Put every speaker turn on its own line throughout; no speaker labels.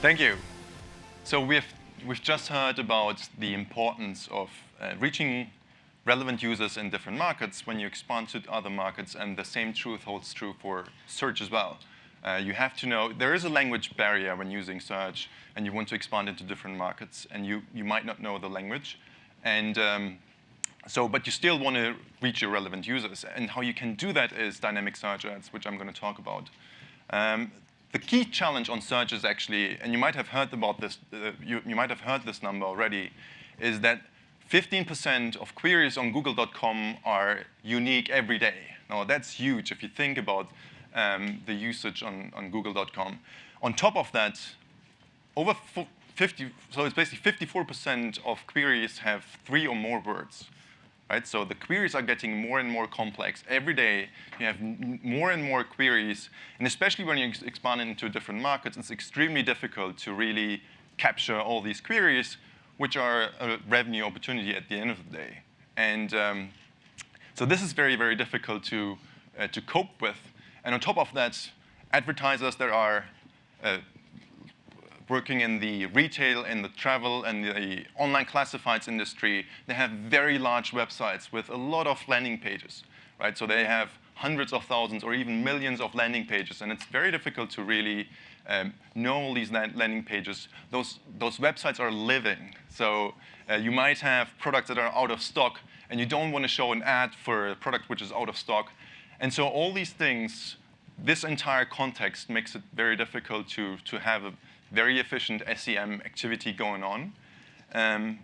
Thank you. So we've just heard about the importance of reaching relevant users in different markets when you expand to other markets, and the same truth holds true for search as well. You have to know there is a language barrier when using search, and you want to expand into different markets, and you might not know the language, and but you still want to reach your relevant users. And how you can do that is dynamic search ads, which I'm going to talk about. The key challenge on search is actually, and you might have heard about this, you might have heard this number already, is that 15% of queries on Google.com are unique every day. Now, that's huge if you think about the usage on Google.com. On top of that, over 50, so it's basically 54% of queries have 3 or more words. Right? So the queries are getting more and more complex. Every day, you have more and more queries. And especially when you expand into different markets, it's extremely difficult to really capture all these queries, which are a revenue opportunity at the end of the day. And so this is very, very difficult to cope with. And on top of that, advertisers that are working in the retail, in the travel, and the online classifieds industry, they have very large websites with a lot of landing pages, right? So they have hundreds of thousands or even millions of landing pages, and it's very difficult to really know all these landing pages. Those websites are living. So you might have products that are out of stock, and you don't want to show an ad for a product which is out of stock. And so all these things, this entire context makes it very difficult to have a very efficient SEM activity going on. And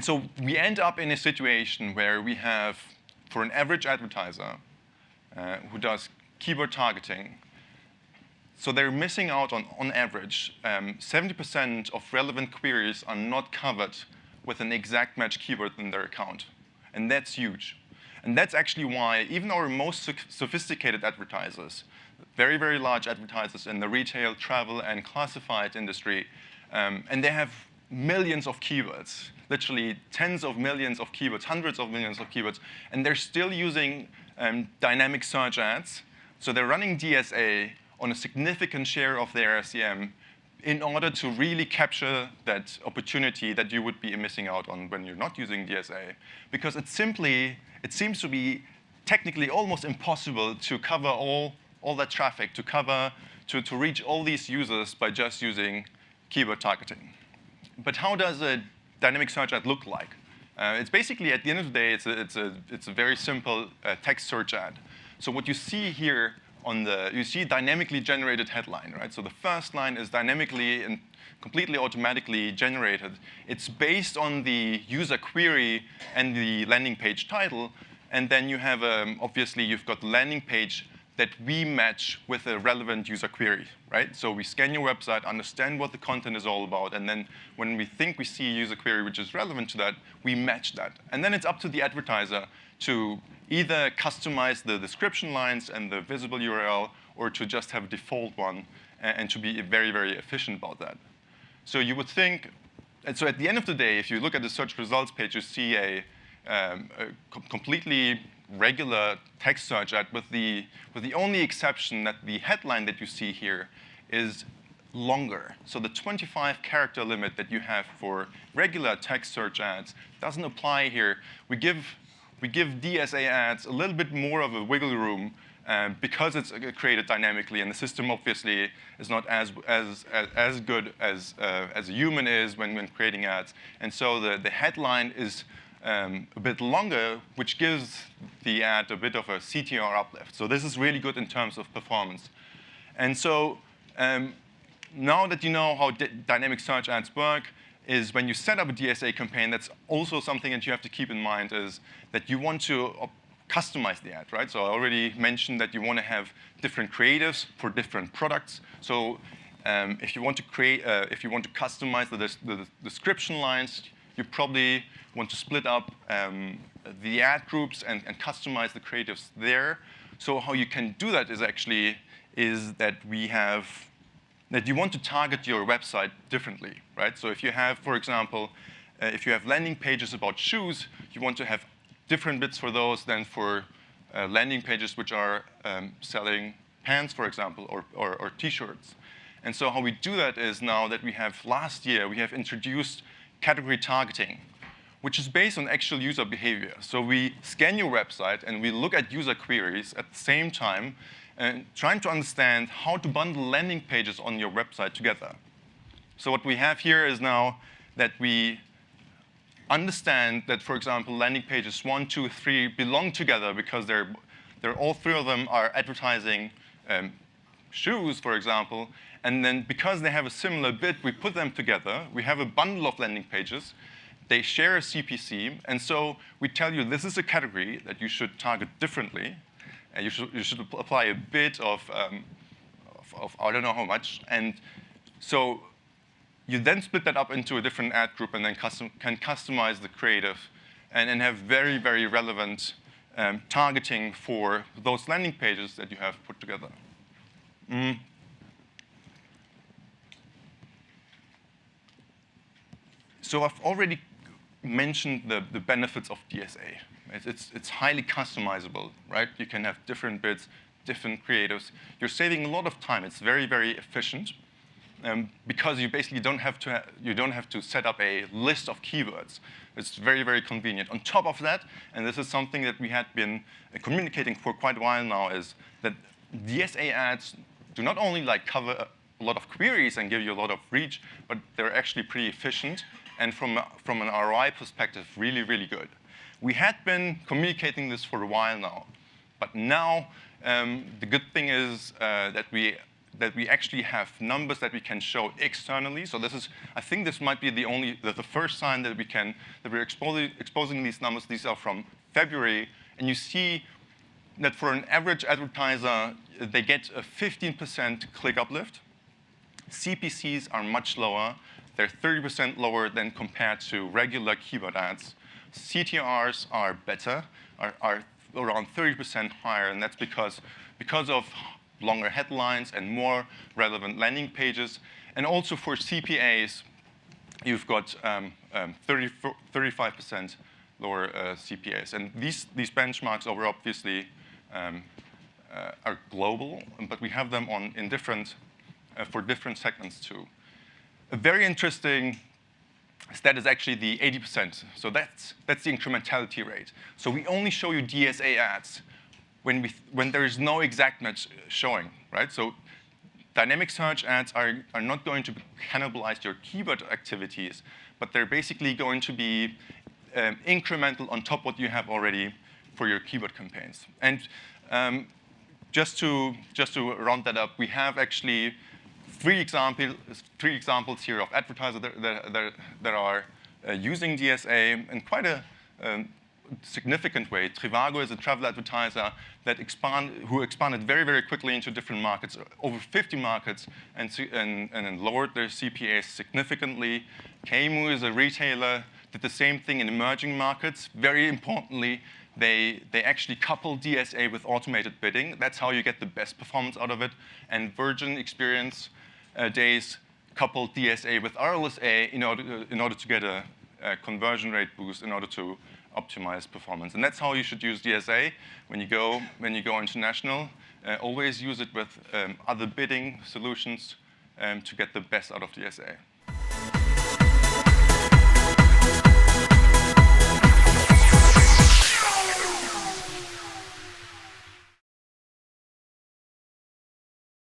so we end up in a situation where we have, for an average advertiser who does keyword targeting, so they're missing out on average, 70% of relevant queries are not covered with an exact match keyword in their account. And that's huge. And that's actually why even our most sophisticated advertisers, very, very large advertisers in the retail, travel, and classified industry, and they have millions of keywords, literally tens of millions of keywords, hundreds of millions of keywords, and they're still using dynamic search ads. So they're running DSA on a significant share of their SEM in order to really capture that opportunity that you would be missing out on when you're not using DSA. Because it seems to be technically almost impossible to cover all that traffic, to reach all these users by just using keyword targeting. But how does a dynamic search ad look like? It's basically, at the end of the day, it's a very simple text search ad. So what you see here you see dynamically generated headline, right? So the first line is dynamically and completely automatically generated. It's based on the user query and the landing page title. And then you have, obviously, you've got the landing page that we match with a relevant user query, right? So we scan your website, understand what the content is all about, and then when we think we see a user query which is relevant to that, we match that. And then it's up to the advertiser to either customize the description lines and the visible URL, or to just have a default one, and to be very, very efficient about that. So you would think, and so at the end of the day, if you look at the search results page, you see a completely regular text search ad with the only exception that the headline that you see here is longer. So the 25-character limit that you have for regular text search ads doesn't apply here. We give DSA ads a little bit more of a wiggle room because it's created dynamically, and the system obviously is not as good as a human is when creating ads. And so the headline is a bit longer, which gives the ad a bit of a CTR uplift. So this is really good in terms of performance. And so now that you know how dynamic search ads work, is when you set up a DSA campaign, that's also something that you have to keep in mind, is that you want to customize the ad, right? So I already mentioned that you want to have different creatives for different products. So if you want to customize the description lines, you probably want to split up the ad groups and customize the creatives there. So how you can do that is that you want to target your website differently, right? So if you have, for example, if you have landing pages about shoes, you want to have different bits for those than for landing pages which are selling pants, for example, or T-shirts. And so how we do that is now that last year, we have introduced category targeting, which is based on actual user behavior. So we scan your website, and we look at user queries at the same time, and trying to understand how to bundle landing pages on your website together. So what we have here is now that we understand that, for example, landing pages 1, 2, 3 belong together because all three of them are advertising shoes, for example. And then because they have a similar bid, we put them together. We have a bundle of landing pages. They share a CPC. And so we tell you this is a category that you should target differently. And you should apply a bid of I don't know how much. And so you then split that up into a different ad group and then can customize the creative and have very, very relevant targeting for those landing pages that you have put together. So I've already mentioned the benefits of DSA. It's highly customizable, right? You can have different bids, different creatives. You're saving a lot of time. It's very, very efficient because you basically don't have to set up a list of keywords. It's very, very convenient. On top of that, and this is something that we had been communicating for quite a while now, is that DSA ads do not only cover a lot of queries and give you a lot of reach, but they're actually pretty efficient. And from an ROI perspective, really, really good. We had been communicating this for a while now, but now the good thing is that we actually have numbers that we can show externally. So I think this might be the first sign that we're exposing these numbers. These are from February, and you see that for an average advertiser, they get a 15% click uplift. CPCs are much lower. They're 30% lower than compared to regular keyword ads. CTRs are better, are around 30% higher, and that's because of longer headlines and more relevant landing pages. And also for CPAs, you've got 35% lower CPAs. And these benchmarks are obviously are global, but we have them for different segments too. A very interesting stat is actually the 80%. So that's the incrementality rate. So we only show you DSA ads when there is no exact match showing, right? So dynamic search ads are not going to cannibalize your keyword activities, but they're basically going to be incremental on top of what you have already for your keyword campaigns. And just to round that up, we have actually three examples here of advertisers that are using DSA in quite a significant way. Trivago is a travel advertiser who expanded very, very quickly into different markets, over 50 markets, and lowered their CPAs significantly. Keimu is a retailer, did the same thing in emerging markets. Very importantly, they actually couple DSA with automated bidding. That's how you get the best performance out of it. And Virgin Experience Days coupled DSA with RLSA in order to get a conversion rate boost, in order to optimize performance. And that's how you should use DSA when you go international. Always use it with other bidding solutions to get the best out of DSA.